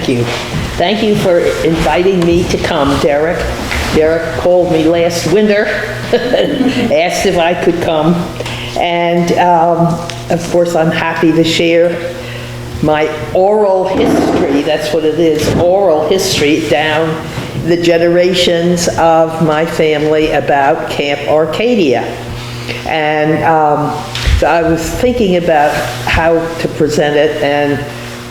Thank you. Thank you for inviting me to come, Derek. Derek called me last winter, asked if I could come. And of course, I'm happy to share my oral history, that's what it is, oral history down the generations of my family about Camp Arcadia. And so I was thinking about how to present it, and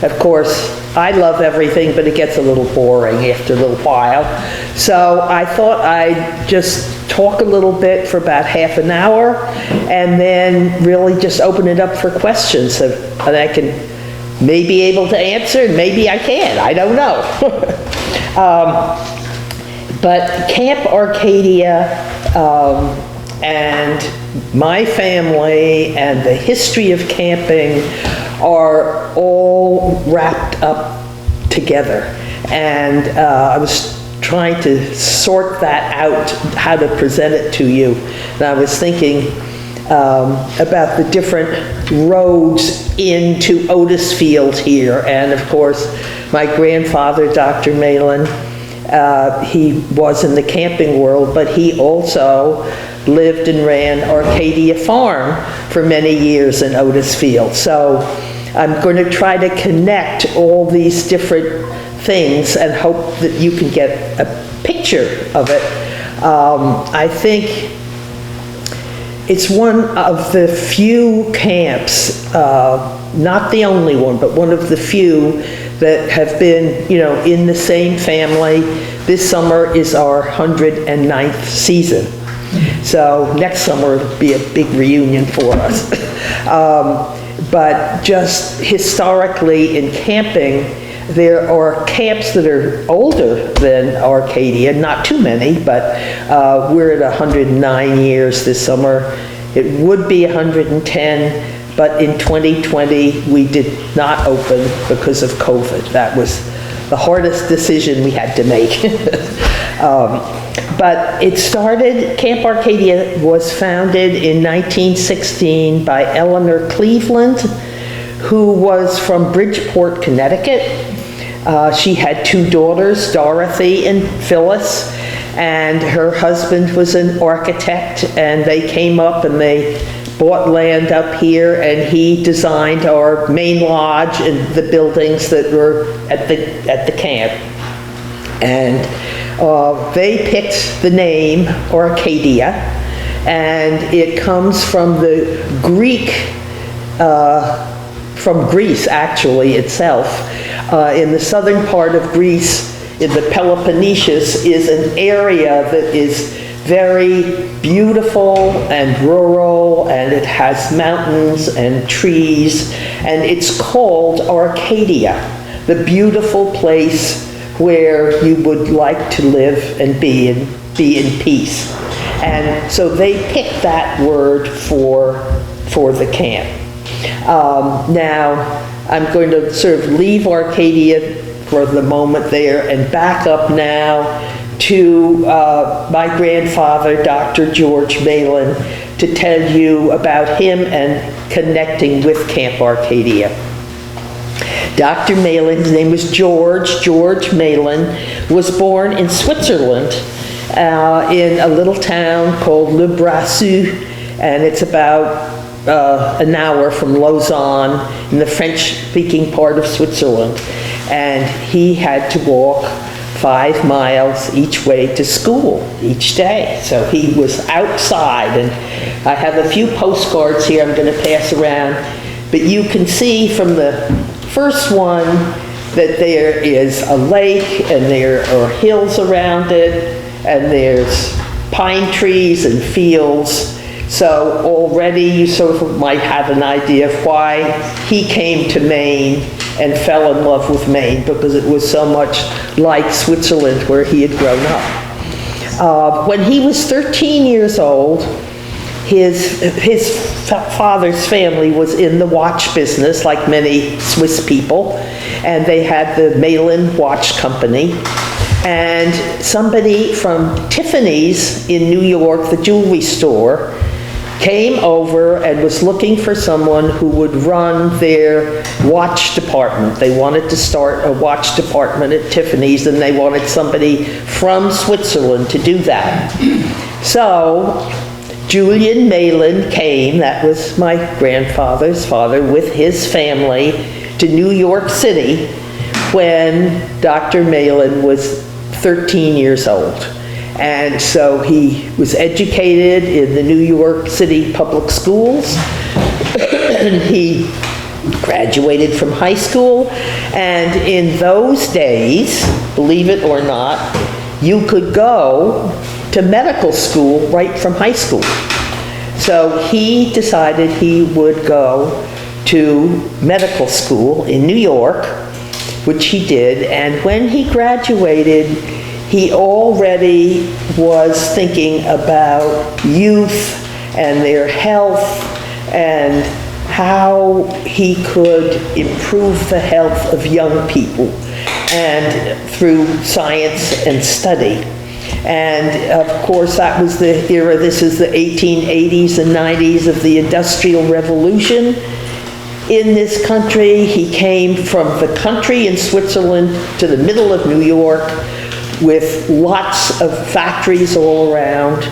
of course, I love everything, but it gets a little boring after a little while. So I thought I'd just talk a little bit for about half an hour, and then really just open it up for questions that I can may be able to answer, and maybe I can, I don't know. But Camp Arcadia and my family and the history of camping are all wrapped up together. And I was trying to sort that out, how to present it to you. And I was thinking about the different roads into Otisfield here. And of course, my grandfather, Dr. Malin, he was in the camping world, but he also lived and ran Arcadia Farm for many years in Otisfield. So I'm going to try to connect all these different things and hope that you can get a picture of it. I think it's one of the few camps, not the only one, but one of the few that have been, in the same family. This summer is our 109th season. So next summer it'll be a big reunion for us. But just historically in camping, there are camps that are older than Arcadia, not too many, but we're at 109 years this summer. It would be 110, but in 2020 we did not open because of COVID. That was the hardest decision we had to make. But it started, Camp Arcadia was founded in 1916 by Eleanor Cleveland, who was from Bridgeport, Connecticut. She had two daughters, Dorothy and Phyllis, and her husband was an architect, and they came up and they bought land up here, and he designed our main lodge and the buildings that were at the camp. And they picked the name Arcadia, and it comes from the Greek, from Greece actually itself. In the southern part of Greece, in the Peloponnesus, is an area that is very beautiful and rural, and it has mountains and trees, and it's called Arcadia, the beautiful place where you would like to live and be in peace. And so they picked that word for the camp. Now, I'm going to sort of leave Arcadia for the moment there and back up now to my grandfather, Dr. George Malin, to tell you about him and connecting with Camp Arcadia. Dr. Malin, his name was George Malin, was born in Switzerland in a little town called Le Brassus, and it's about an hour from Lausanne in the French-speaking part of Switzerland. And he had to walk 5 miles each way to school each day. So he was outside, and I have a few postcards here I'm going to pass around, but you can see from the first one that there is a lake, and there are hills around it, and there's pine trees and fields. So already you sort of might have an idea of why he came to Maine and fell in love with Maine, because it was so much like Switzerland where he had grown up. When he was 13 years old, his father's family was in the watch business, like many Swiss people, and they had the Malin Watch Company. And somebody from Tiffany's in New York, the jewelry store, came over and was looking for someone who would run their watch department. They wanted to start a watch department at Tiffany's, and they wanted somebody from Switzerland to do that. So Julian Malin came, that was my grandfather's father, with his family to New York City when Dr. Malin was 13 years old. And so he was educated in the New York City public schools. He graduated from high school, and in those days, believe it or not, you could go to medical school right from high school. So he decided he would go to medical school in New York, which he did, and when he graduated, he already was thinking about youth and their health and how he could improve the health of young people and through science and study. And of course, that was the era, this is the 1880s and 90s of the Industrial Revolution in this country. He came from the country in Switzerland to the middle of New York with lots of factories all around.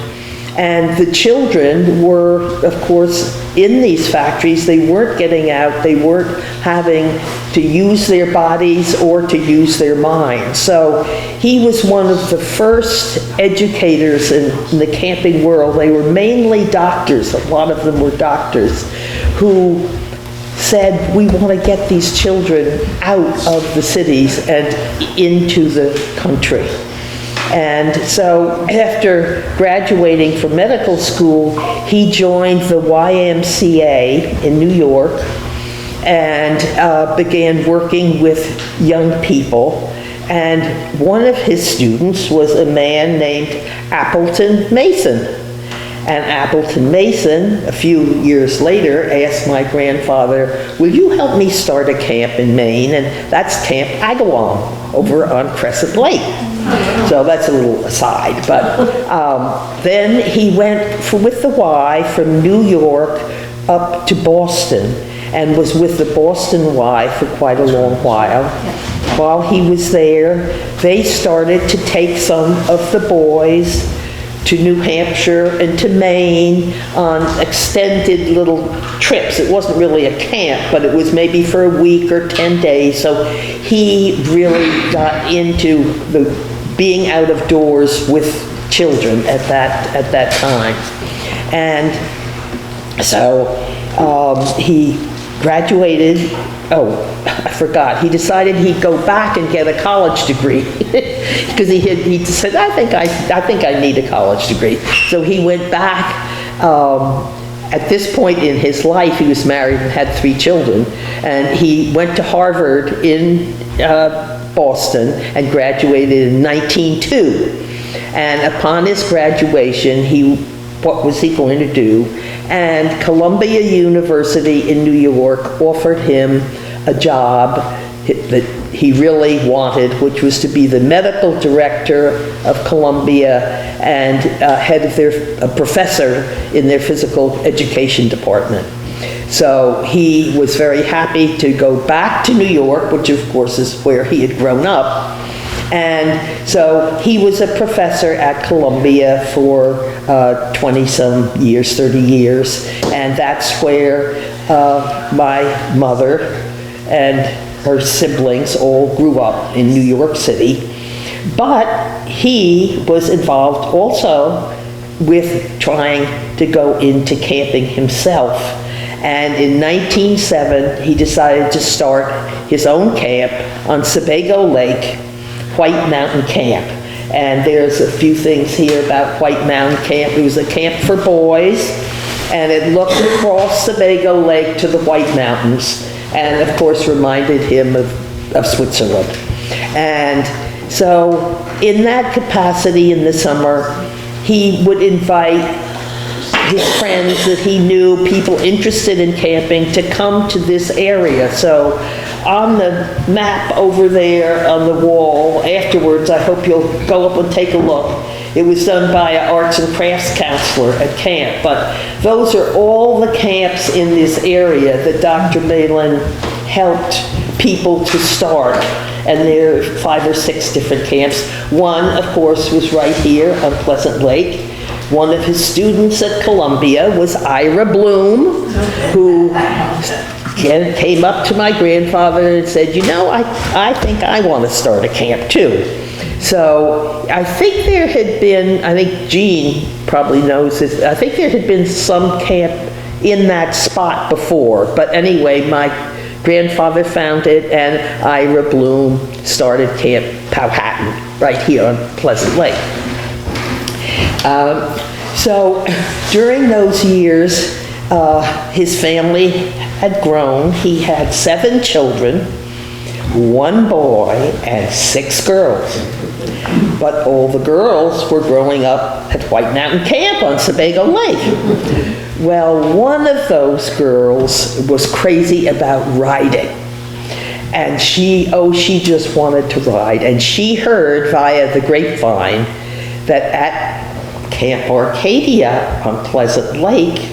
And the children were, of course, in these factories. They weren't getting out. They weren't having to use their bodies or to use their minds. So he was one of the first educators in the camping world. They were mainly doctors. A lot of them were doctors who said, we want to get these children out of the cities and into the country. And so after graduating from medical school, he joined the YMCA in New York and began working with young people. And one of his students was a man named Appleton Mason. And Appleton Mason, a few years later, asked my grandfather, will you help me start a camp in Maine? And that's Camp Arcadia over on Crescent Lake. So that's a little aside. But then he went with the Y from New York up to Boston and was with the Boston Y for quite a long while. While he was there, they started to take some of the boys to New Hampshire and to Maine on extended little trips. It wasn't really a camp, but it was maybe for a week or 10 days. So he really got into the being out of doors with children at that time. And so he graduated. Oh, I forgot. He decided he'd go back and get a college degree because he said, I think I need a college degree. So he went back. At this point in his life, he was married and had 3 children, and he went to Harvard in Boston and graduated in 1902. And upon his graduation, what was he going to do? And Columbia University in New York offered him a job that he really wanted, which was to be the medical director of Columbia and head of a professor in their physical education department. So he was very happy to go back to New York, which of course is where he had grown up. And so he was a professor at Columbia for 20-some years, 30 years, and that's where my mother and her siblings all grew up in New York City. But he was involved also with trying to go into camping himself. And in 1907, he decided to start his own camp on Sebago Lake, White Mountain Camp. And there's a few things here about White Mountain Camp. It was a camp for boys, and it looked across Sebago Lake to the White Mountains, and of course reminded him of Switzerland. And so in that capacity in the summer, he would invite his friends that he knew, people interested in camping, to come to this area. So on the map over there on the wall afterwards, I hope you'll go up and take a look. It was done by an arts and crafts counselor at camp, but those are all the camps in this area that Dr. Malin helped people to start. And there are 5 or 6 different camps. One, of course, was right here on Pleasant Lake. One of his students at Columbia was Ira Bloom, who came up to my grandfather and said, you know, I think I want to start a camp too. So I think there had been, I think Gene probably knows this, I think there had been some camp in that spot before. But anyway, my grandfather found it, and Ira Bloom started Camp Powhatan right here on Pleasant Lake. So during those years, his family had grown. He had 7 children, 1 boy and 6 girls. But all the girls were growing up at White Mountain Camp on Sebago Lake. Well, one of those girls was crazy about riding. And she just wanted to ride. And she heard via the grapevine that at Camp Arcadia on Pleasant Lake,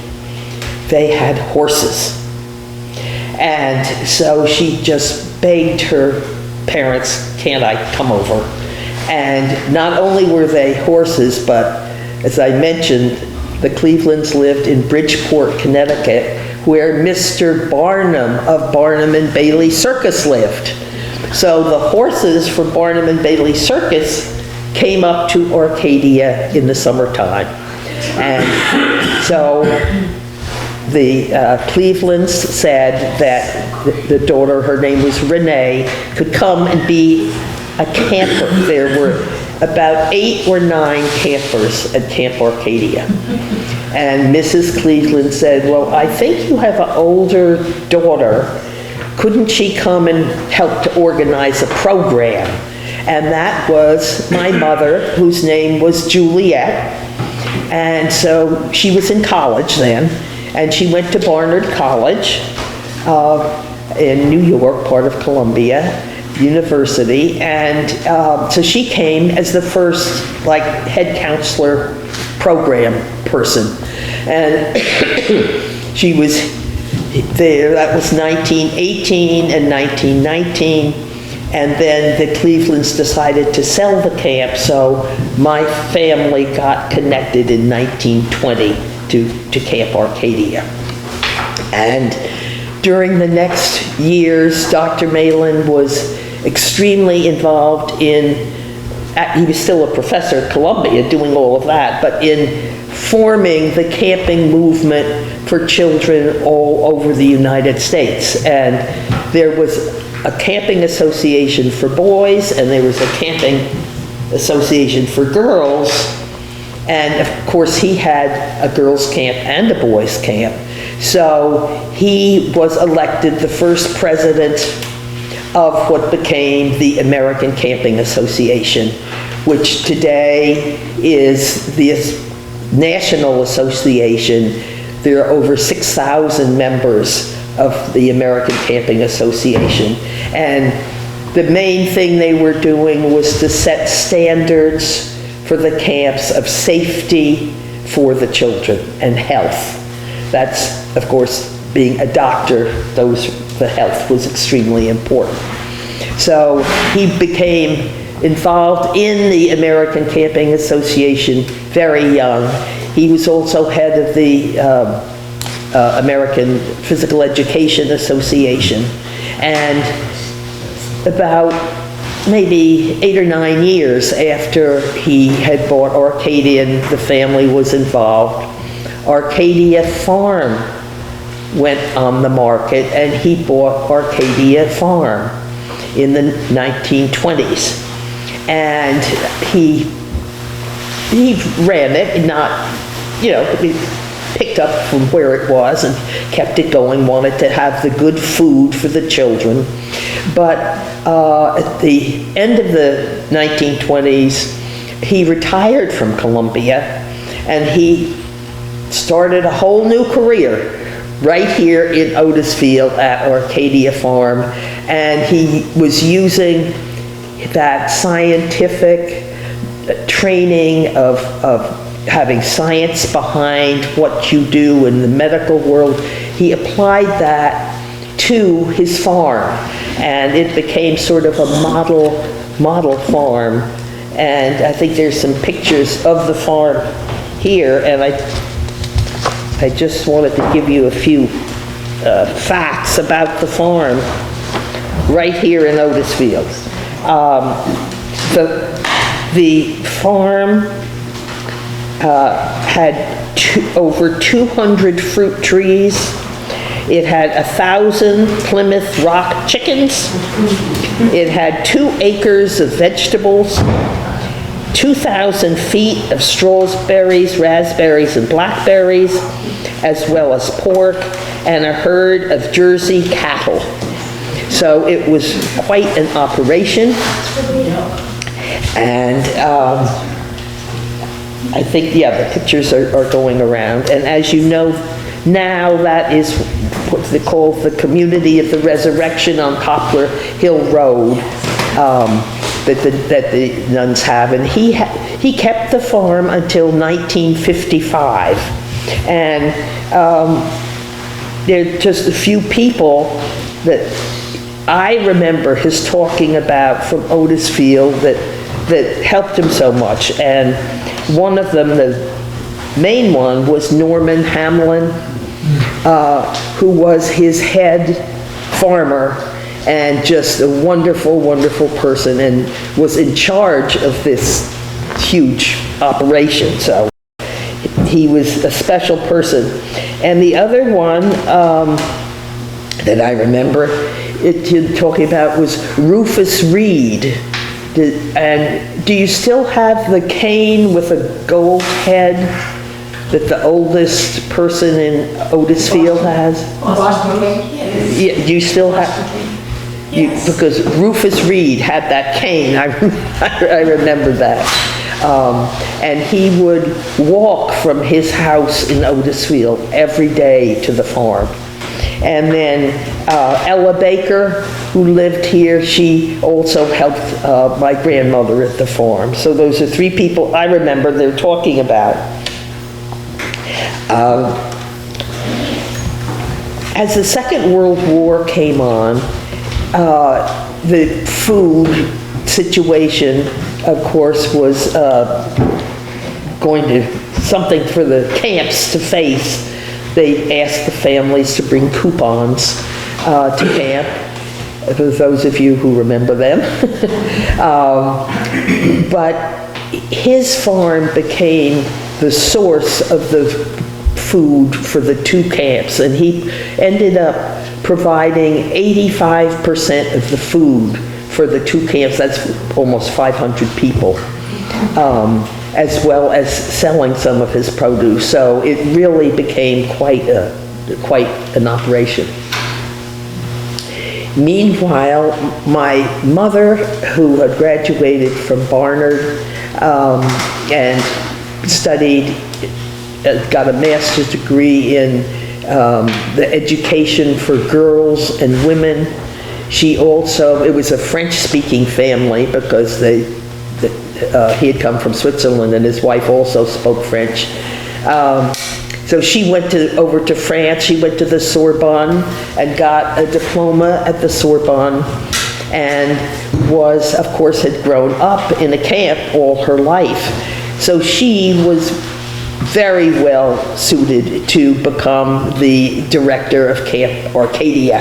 they had horses. And so she just begged her parents, can't I come over? And not only were they horses, but as I mentioned, the Clevelands lived in Bridgeport, Connecticut, where Mr. Barnum of Barnum and Bailey Circus lived. So the horses from Barnum and Bailey Circus came up to Arcadia in the summertime. And so the Clevelands said that the daughter, her name was Renee, could come and be a camper. There were about 8 or 9 campers at Camp Arcadia. And Mrs. Cleveland said, well, I think you have an older daughter. Couldn't she come and help to organize a program? And that was my mother, whose name was Juliet. And so she was in college then, and she went to Barnard College in New York, part of Columbia University. And so she came as the first head counselor program person. And she was there, that was 1918 and 1919. And then the Clevelands decided to sell the camp, so my family got connected in 1920 to Camp Arcadia. And during the next years, Dr. Malin was extremely involved in, he was still a professor at Columbia doing all of that, but in forming the camping movement for children all over the United States. And there was a camping association for boys, and there was a camping association for girls. And of course, he had a girls' camp and a boys' camp. So he was elected the first president of what became the American Camping Association, which today is the national association. There are over 6,000 members of the American Camping Association. And the main thing they were doing was to set standards for the camps of safety for the children and health. That's, of course, being a doctor, the health was extremely important. So he became involved in the American Camping Association very young. He was also head of the American Physical Education Association. And about maybe 8 or 9 years after he had bought Arcadia and the family was involved, Arcadia Farm went on the market, and he bought Arcadia Farm in the 1920s. And he ran it, not, he picked up from where it was and kept it going, wanted to have the good food for the children. But at the end of the 1920s, he retired from Columbia, and he started a whole new career right here in Otisfield at Arcadia Farm. and he was using that scientific training of having science behind what you do in the medical world. He applied that to his farm, and it became sort of a model farm. And I think there's some pictures of the farm here, and I just wanted to give you a few facts about the farm right here in Otisfield. The farm had over 200 fruit trees. It had 1,000 Plymouth Rock chickens. It had 2 acres of vegetables, 2,000 feet of strawberries, raspberries, and blackberries, as well as pork, and a herd of Jersey cattle. So it was quite an operation. And I think, yeah, the pictures are going around. And as you know, now that is what they call the Community of the Resurrection on Poplar Hill Road, that the nuns have. And he kept the farm until 1955. And there are just a few people that I remember his talking about from Otisfield that helped him so much. And one of them, the main one, was Norman Hamlin, who was his head farmer and just a wonderful, wonderful person, and was in charge of this huge operation. So he was a special person. And the other one that I remember talking about was Rufus Reed. And do you still have the cane with a gold head that the oldest person in Otisfield has? Yeah, do you still have? Yes. Because Rufus Reed had that cane. I remember that. And he would walk from his house in Otisfield every day to the farm. And then Ella Baker, who lived here, she also helped my grandmother at the farm. So those are 3 people I remember they're talking about. As the Second World War came on, the food situation, of course, was going to something for the camps to face. They asked the families to bring coupons to camp, for those of you who remember them. But his farm became the source of the food for the 2 camps, and he ended up providing 85% of the food for the 2 camps. That's almost 500 people. As well as selling some of his produce. So it really became quite an operation. Meanwhile, my mother, who had graduated from Barnard and studied, got a master's degree in the education for girls and women. She also, it was a French-speaking family because he had come from Switzerland, and his wife also spoke French. So she went over to France. She went to the Sorbonne and got a diploma at the Sorbonne, and was, of course, had grown up in a camp all her life. So she was very well suited to become the director of Camp Arcadia,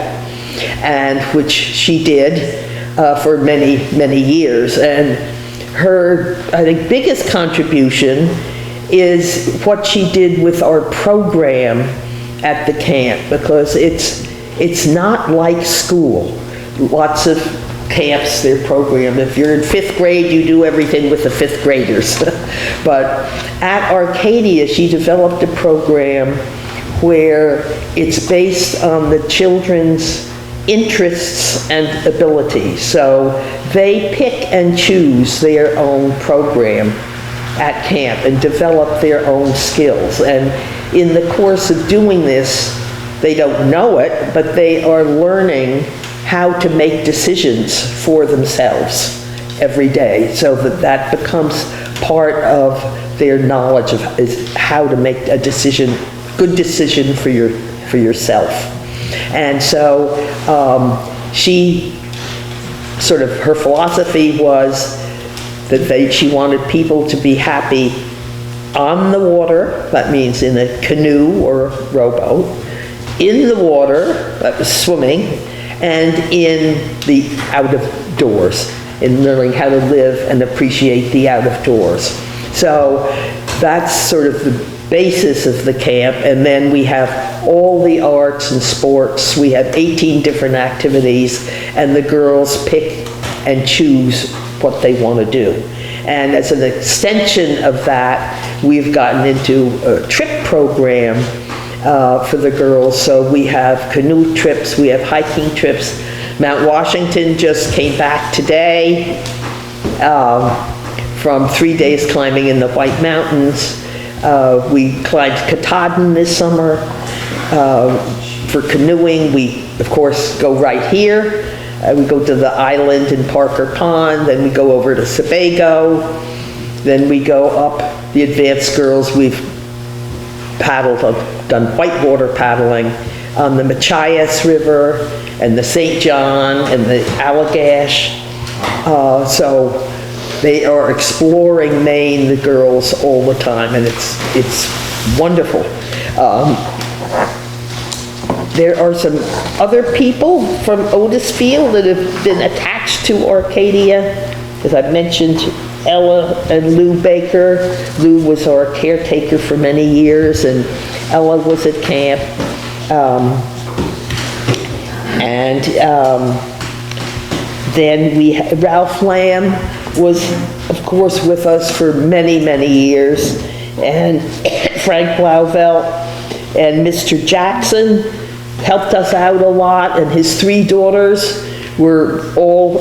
and which she did for many, many years. And her, I think, biggest contribution is what she did with our program at the camp, because it's not like school. Lots of camps, their program, if you're in 5th grade, you do everything with the 5th graders. But at Arcadia, she developed a program where it's based on the children's interests and abilities. So they pick and choose their own program at camp and develop their own skills. And in the course of doing this, they don't know it, but they are learning how to make decisions for themselves every day, so that that becomes part of their knowledge of is how to make a decision, good decision for yourself. And so she sort of, her philosophy was that she wanted people to be happy on the water, that means in a canoe or a rowboat, in the water, that was swimming, and in the out of doors, in learning how to live and appreciate the out of doors. So that's sort of the basis of the camp, and then we have all the arts and sports. We have 18 different activities, and the girls pick and choose what they want to do. And as an extension of that, we've gotten into a trip program for the girls. So we have canoe trips, we have hiking trips. Mount Washington just came back today from 3 days climbing in the White Mountains. We climbed Katahdin this summer. For canoeing, we, of course, go right here. We go to the island in Parker Pond, then we go over to Sebago, then we go up the advanced girls. We've paddled, done whitewater paddling on the Machias River and the St. John and the Allagash. So they are exploring Maine, the girls, all the time, and it's wonderful. There are some other people from Otisfield that have been attached to Arcadia. As I've mentioned, Ella and Lou Baker. Lou was our caretaker for many years, and Ella was at camp. Then Ralph Lamb was, of course, with us for many, many years, and Frank Blauvelt and Mr. Jackson helped us out a lot, and his 3 daughters were all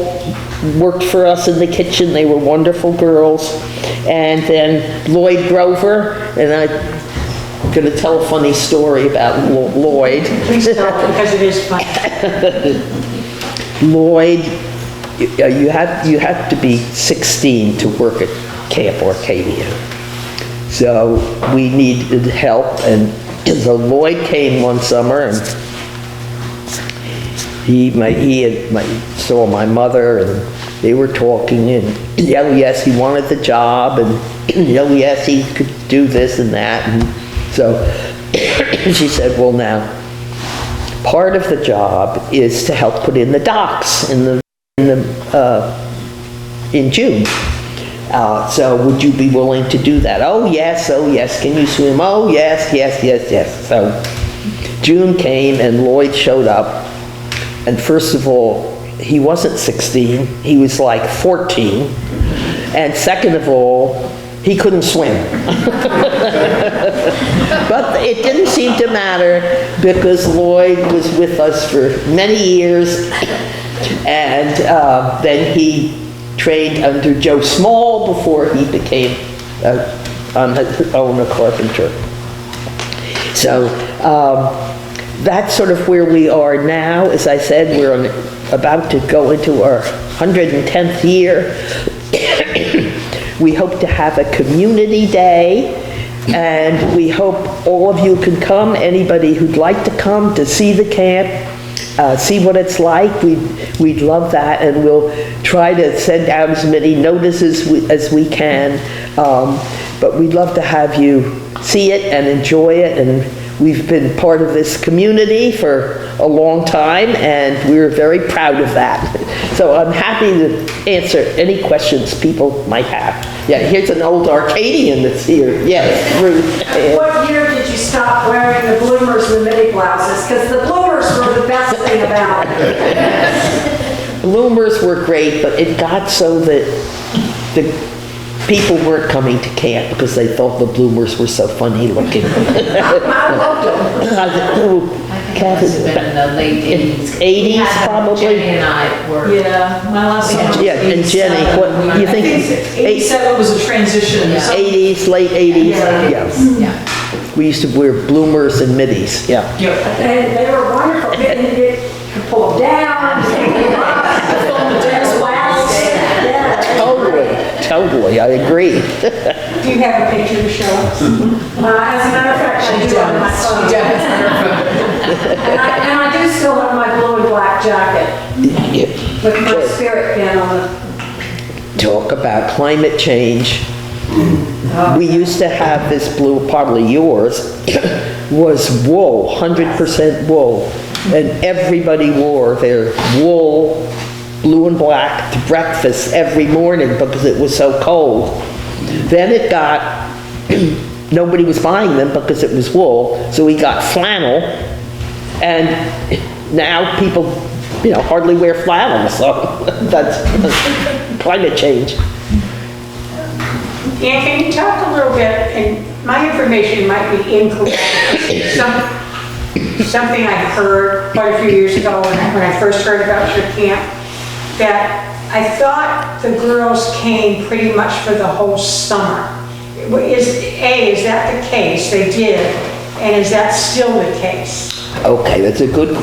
worked for us in the kitchen. They were wonderful girls. And then Lloyd Grover, and I'm going to tell a funny story about Lloyd. Please tell, because it is funny. Lloyd, you have to be 16 to work at Camp Arcadia. So we needed help, and so Lloyd came one summer, and he saw my mother, and they were talking, and yes, he wanted the job, and yes, he could do this and that. And so she said, well, now, part of the job is to help put in the docks in June. So would you be willing to do that? Oh yes, can you swim? Oh yes. So June came, and Lloyd showed up, and first of all, he wasn't 16, he was like 14, and second of all, he couldn't swim. But it didn't seem to matter, because Lloyd was with us for many years, and then he trained under Joe Small before he became on his own a carpenter. So that's sort of where we are now. As I said, we're about to go into our 110th year. We hope to have a community day, and we hope all of you can come, anybody who'd like to come to see the camp, see what it's like. We'd love that, and we'll try to send out as many notices as we can, but we'd love to have you see it and enjoy it. And we've been part of this community for a long time, and we're very proud of that. So I'm happy to answer any questions people might have. Yeah, here's an old Arcadian that's here. Yes, Ruth. What year did you stop wearing the bloomers and the midi blouses? Because the bloomers were the best thing about it. Bloomers were great, but it got so that the people weren't coming to camp because they thought the bloomers were so funny looking. I loved them. I think it must have been in the late 80s. 80s probably? Jenny and I were. Yeah, my last one was Yeah, and Jenny, what, you think? 87 was a transition. Yeah. 80s, late 80s? Yeah. Yeah. We used to wear bloomers and middies, yeah. Yeah. And they were wonderful. You could pull them down. Exactly, I agree. Do you have a picture to show us? As a matter of fact, I do on my phone. And I do still have my blue and black jacket with my spirit pin on it. Talk about climate change. We used to have this blue, probably yours, was wool, 100% wool. And everybody wore their wool, blue and black, to breakfast every morning because it was so cold. Then it got, nobody was buying them because it was wool, so we got flannel, and now people, hardly wear flannel, so that's climate change. Yeah, can you talk a little bit, and my information might be incorrect, something I heard quite a few years ago when I first heard about your camp, that I thought the girls came pretty much for the whole summer. Is that the case? They did, and is that still the case? Okay, that's a good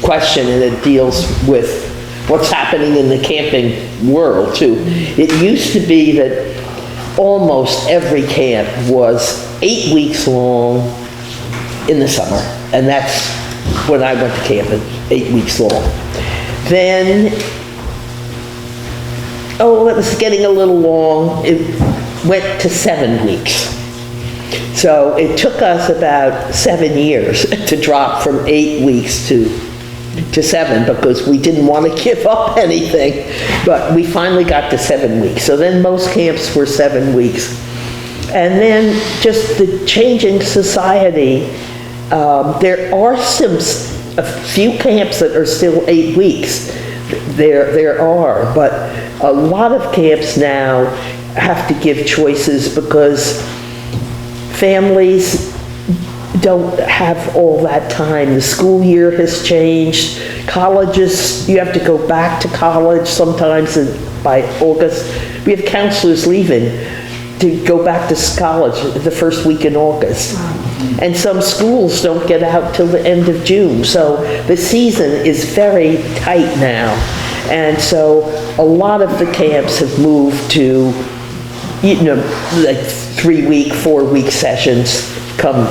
question, and it deals with what's happening in the camping world, too. It used to be that almost every camp was 8 weeks long in the summer, and that's when I went to camping, 8 weeks long. Then, it was getting a little long, it went to 7 weeks. So it took us about 7 years to drop from 8 weeks to 7 because we didn't want to give up anything, but we finally got to 7 weeks. So then most camps were 7 weeks. And then just the changing society, there are a few camps that are still 8 weeks. There are, but a lot of camps now have to give choices because families don't have all that time. The school year has changed. Colleges, you have to go back to college sometimes by August. We have counselors leaving to go back to college the first week in August. And some schools don't get out till the end of June. So the season is very tight now. And so a lot of the camps have moved to, like 3 week, 4 week sessions, come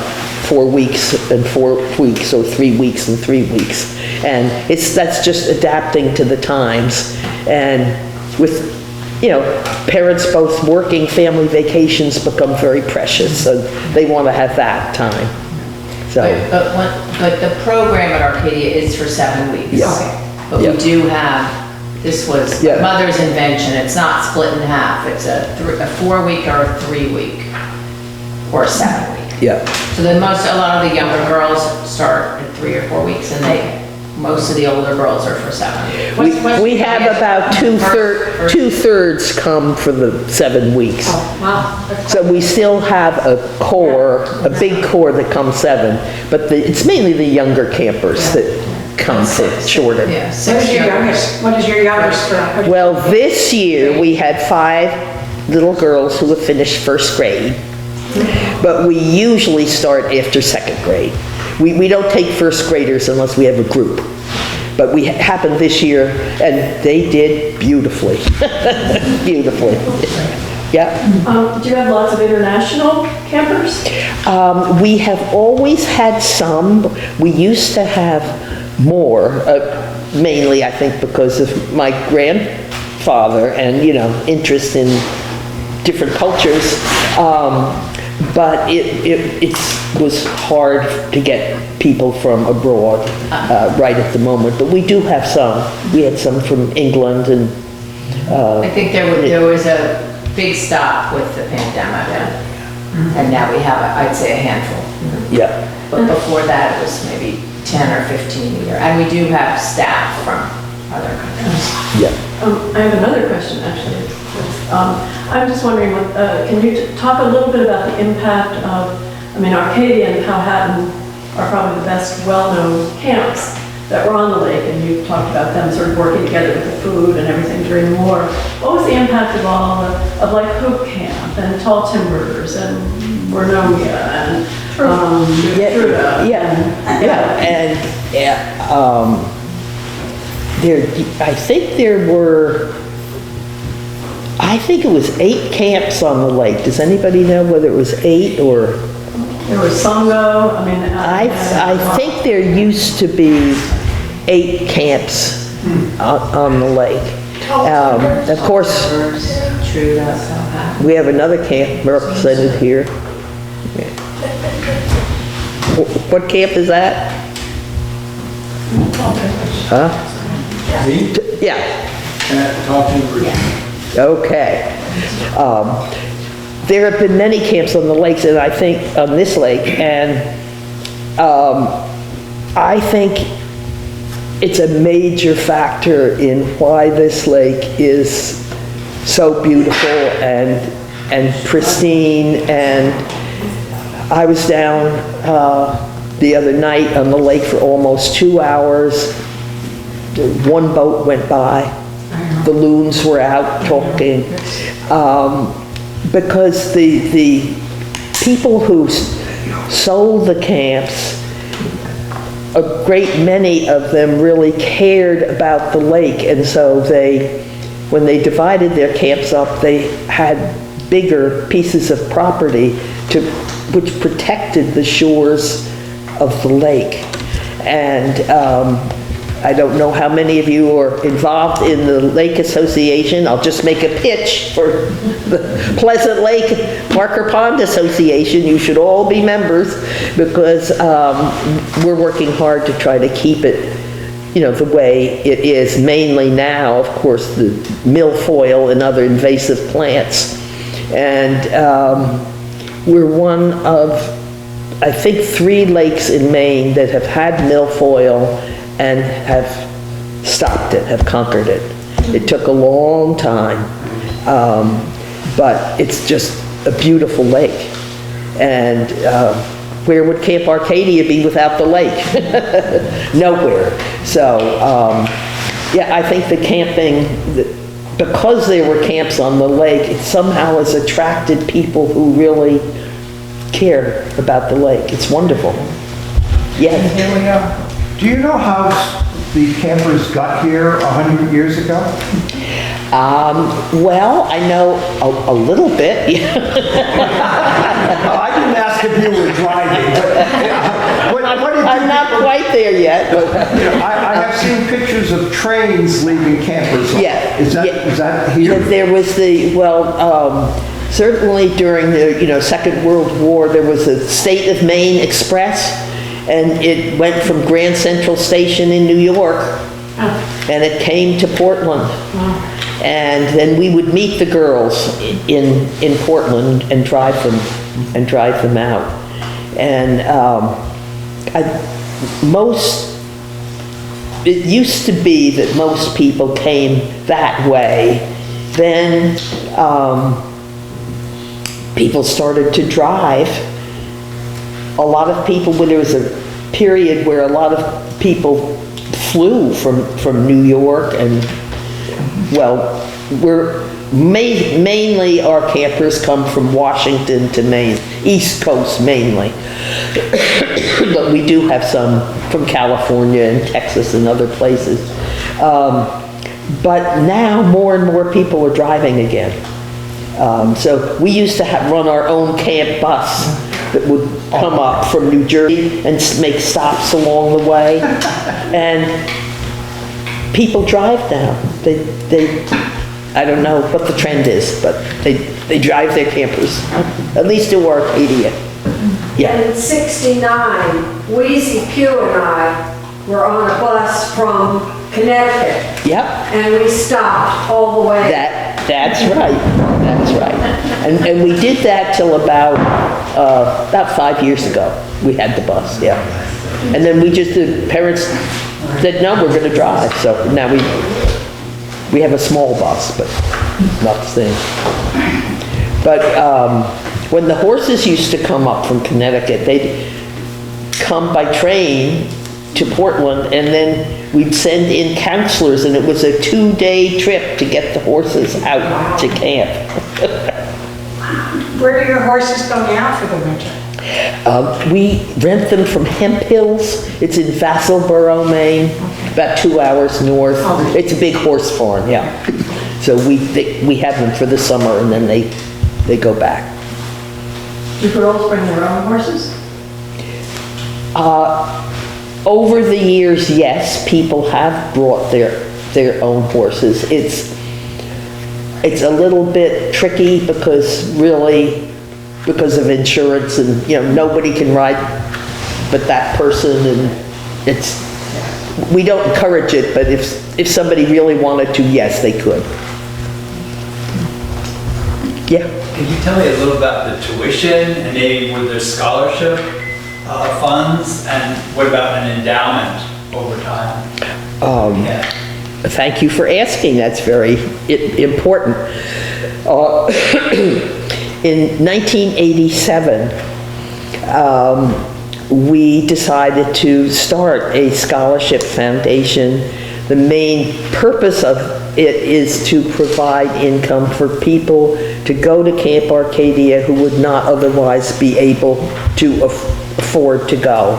4 weeks and 4 weeks, or 3 weeks and 3 weeks. And that's just adapting to the times. And with, parents both working, family vacations become very precious, so they want to have that time. So, But the program at Arcadia is for 7 weeks. Yeah. But we do have, this was Yeah. mother's invention, it's not split in half, it's a 4 week or a 3 week, or a 7 week. yeah. So a lot of the younger girls start in 3 or 4 weeks, and most of the older girls are for 7. We have about two-thirds come for the 7 weeks. Wow. So we still have a big core that comes 7, but it's mainly the younger campers that come for shorter. Yeah, What is your youngest girl? Well, this year, we had 5 little girls who have finished first grade, but we usually start after 2nd grade. We don't take first graders unless we have a group. But we happened this year, and they did beautifully. Beautifully. Yeah. Do you have lots of international campers? We have always had some. We used to have more, mainly, I think, because of my grandfather and, interest in different cultures. But it was hard to get people from abroad right at the moment. But we do have some. We had some from England and... I think there was a big stop with the pandemic, and now we have, I'd say, a handful. Yeah. But before that, it was maybe 10 or 15 a year. And we do have staff from other countries. Yeah. I have another question, actually. I'm just wondering, can you talk a little bit about the impact of, Arcadia and Powhatan are probably the best well-known camps that were on the lake, and you talked about them sort of working together with the food and everything during the war. What was the impact of all of like Hope Camp and Tall Timbers and Wernonia and Truda? And I think there were I think it was 8 camps on the lake. Does anybody know whether it was 8 or? There was Songo, I mean. I think there used to be 8 camps on the lake. Of course, True, that's how happened. we have another camp represented here. What camp is that? Huh? Yeah. Okay. There have been many camps on the lakes, and I think on this lake, and I think it's a major factor in why this lake is so beautiful and pristine. And I was down the other night on the lake for almost 2 hours. One boat went by. The loons were out talking. Because the people who sold the camps, a great many of them really cared about the lake, and so when they divided their camps up, they had bigger pieces of property which protected the shores of the lake. And I don't know how many of you are involved in the Lake Association. I'll just make a pitch for the Pleasant Lake Parker Pond Association. You should all be members, because we're working hard to try to keep it, the way it is. Mainly now, of course, the milfoil and other invasive plants. And we're one of, I think, 3 lakes in Maine that have had milfoil and have stopped it, have conquered it. It took a long time, but it's just a beautiful lake. And where would Camp Arcadia be without the lake? Nowhere. So, yeah, I think the camping, because there were camps on the lake, it somehow has attracted people who really care about the lake. It's wonderful. Yeah. Here we are. Do you know how the campers got here 100 years ago? Well, I know a little bit. I didn't ask if you were driving, but what did you I'm not quite there yet, but I have seen pictures of trains leaving campers. yeah. Is that here? There was certainly during the Second World War, there was a State of Maine Express, and it went from Grand Central Station in New York, and it came to Portland. And then we would meet the girls in Portland and drive them out. And it used to be that most people came that way. Then people started to drive. A lot of people, when there was a period where a lot of people flew from New York, and mainly our campers come from Washington to Maine, East Coast mainly. But we do have some from California and Texas and other places. But now more and more people are driving again. So we used to run our own camp bus that would come up from New Jersey and make stops along the way. And people drive now. I don't know what the trend is, but they drive their campers, at least to Arcadia. Yeah. And in '69, Wheezy Pugh and I were on a bus from Connecticut. Yep. And we stopped all the way. That's right. That's right. And we did that till about 5 years ago. We had the bus, yeah. And then the parents said, no, we're going to drive. So now we have a small bus, but not the same. But when the horses used to come up from Connecticut, they'd come by train to Portland, and then we'd send in counselors, and it was a 2-day trip to get the horses out to camp. Where do your horses go now for the winter? We rent them from Hemp Hills. It's in Vassalboro, Maine, about 2 hours north. It's a big horse farm, yeah. So we have them for the summer, and then they go back. Do girls bring their own horses? Over the years, yes, people have brought their own horses. It's a little bit tricky because of insurance, and, nobody can ride but that person, and we don't encourage it, but if somebody really wanted to, yes, they could. Yeah. Can you tell me a little about the tuition and maybe with their scholarship funds, and what about an endowment over time? Yeah. Thank you for asking. That's very important. In 1987, we decided to start a scholarship foundation. The main purpose of it is to provide income for people to go to Camp Arcadia who would not otherwise be able to afford to go.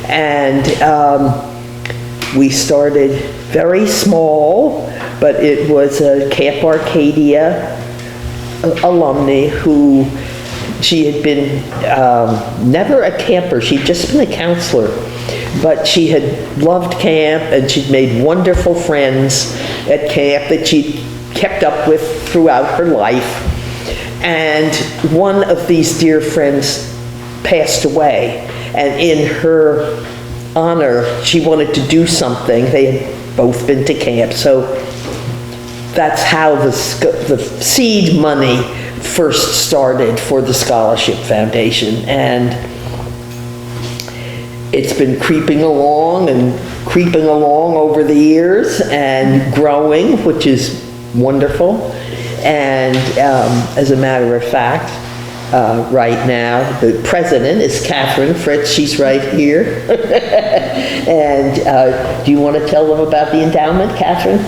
And we started very small, but it was a Camp Arcadia alumni who, she had been never a camper, she'd just been a counselor, but she had loved camp, and she'd made wonderful friends at camp that she kept up with throughout her life. And one of these dear friends passed away, and in her honor, she wanted to do something. They had both been to camp, so that's how the seed money first started for the Scholarship Foundation. And it's been creeping along over the years and growing, which is wonderful. And as a matter of fact, right now, the president is Catherine Fritts. She's right here. And do you want to tell them about the endowment, Catherine?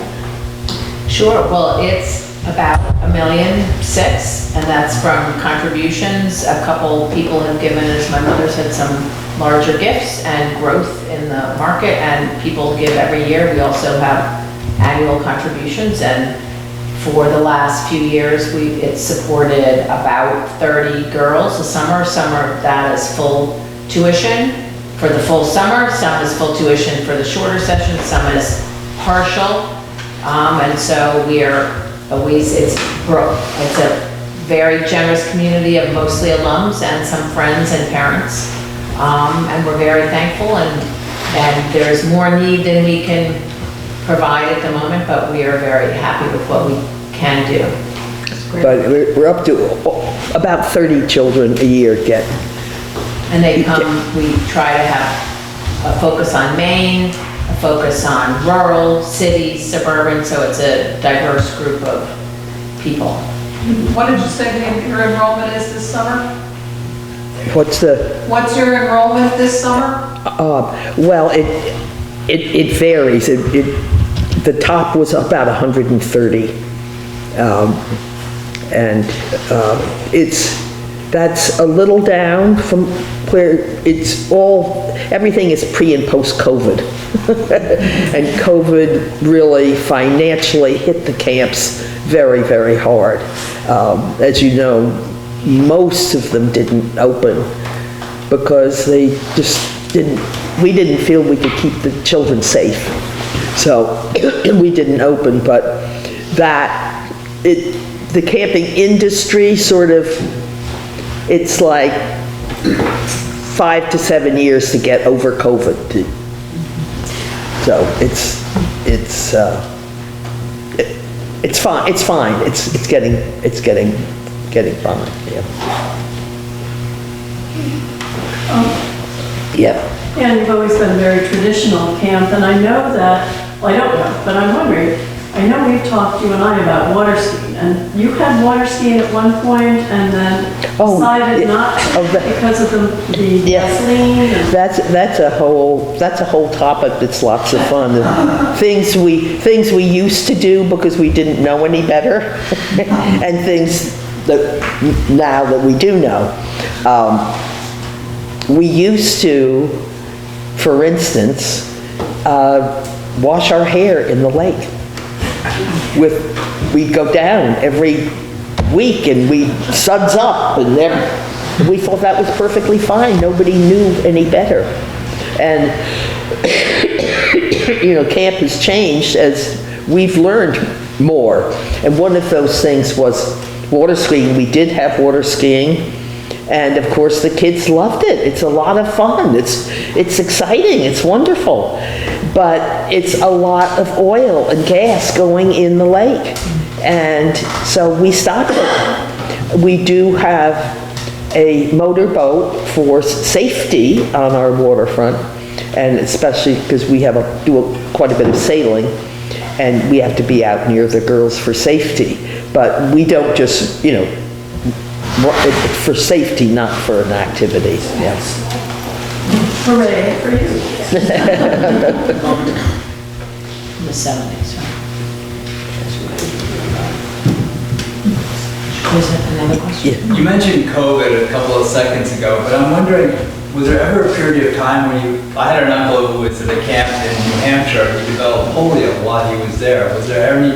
Sure, well, it's about $1.6 million, and that's from contributions. A couple people have given, as my mother said, some larger gifts and growth in the market, and people give every year. We also have annual contributions, and for the last few years, it's supported about 30 girls a summer. Some of that is full tuition for the full summer, some is full tuition for the shorter sessions, some is partial. And so it's a very generous community of mostly alums and some friends and parents. And we're very thankful, and there's more need than we can provide at the moment, but we are very happy with what we can do. But we're up to about 30 children a year get. And they come, we try to have a focus on Maine, a focus on rural, cities, suburban, so it's a diverse group of people. What did you say your enrollment is this summer? What's your enrollment this summer? Well, it varies. The top was about 130. That's a little down from where everything is pre and post COVID. And COVID really financially hit the camps very, very hard. As you know, most of them didn't open because they just we didn't feel we could keep the children safe. So we didn't open, but the camping industry it's like 5 to 7 years to get over COVID. So it's fine. It's fine. It's getting fine. Yeah. Yeah. And you've always been very traditional camp, and I know that, well, I don't know, but I'm wondering, I know we've talked, you and I, about water skiing, and you had water skiing at one point and then decided not because of the gasoline. That's a whole topic that's lots of fun. Things we used to do because we didn't know any better, and things that now that we do know. We used to, for instance, wash our hair in the lake. we go down every week and we suds up and we thought that was perfectly fine. Nobody knew any better. And, camp has changed as we've learned more. And one of those things was water skiing. We did have water skiing. And of course, the kids loved it. It's a lot of fun. It's exciting. It's wonderful. But it's a lot of oil and gas going in the lake. And so we stopped it. We do have a motorboat for safety on our waterfront, and especially because we do quite a bit of sailing, and we have to be out near the girls for safety. But we don't just, for safety, not for an activity, yes. Hooray for you. In the 70s, right? Was that another question? You mentioned COVID a couple of seconds ago, but I'm wondering, was there ever a period of time when I had an uncle who was at a camp in New Hampshire who developed polio while he was there. Was there any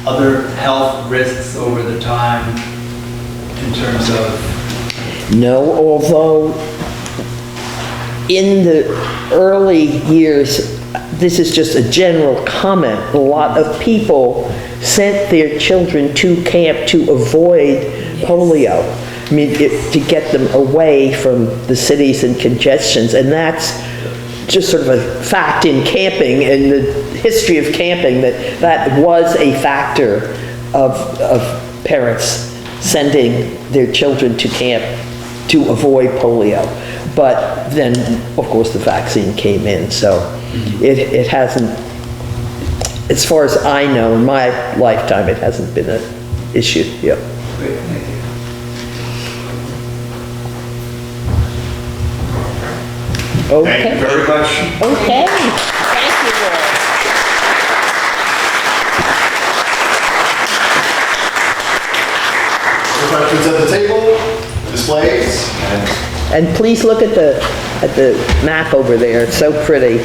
other health risks over the time in terms of? No, although in the early years, this is just a general comment, a lot of people sent their children to camp to avoid polio. I mean, to get them away from the cities and congestions, and that's just sort of a fact in camping and the history of camping, that was a factor of parents sending their children to camp to avoid polio. But then, of course, the vaccine came in, so it hasn't, as far as I know, in my lifetime, it hasn't been an issue. Yep. Great, thank you. Okay. Thank you very much. Okay. Thank you, Laura. Questions at the table, displays, and And please look at the map over there. It's so pretty.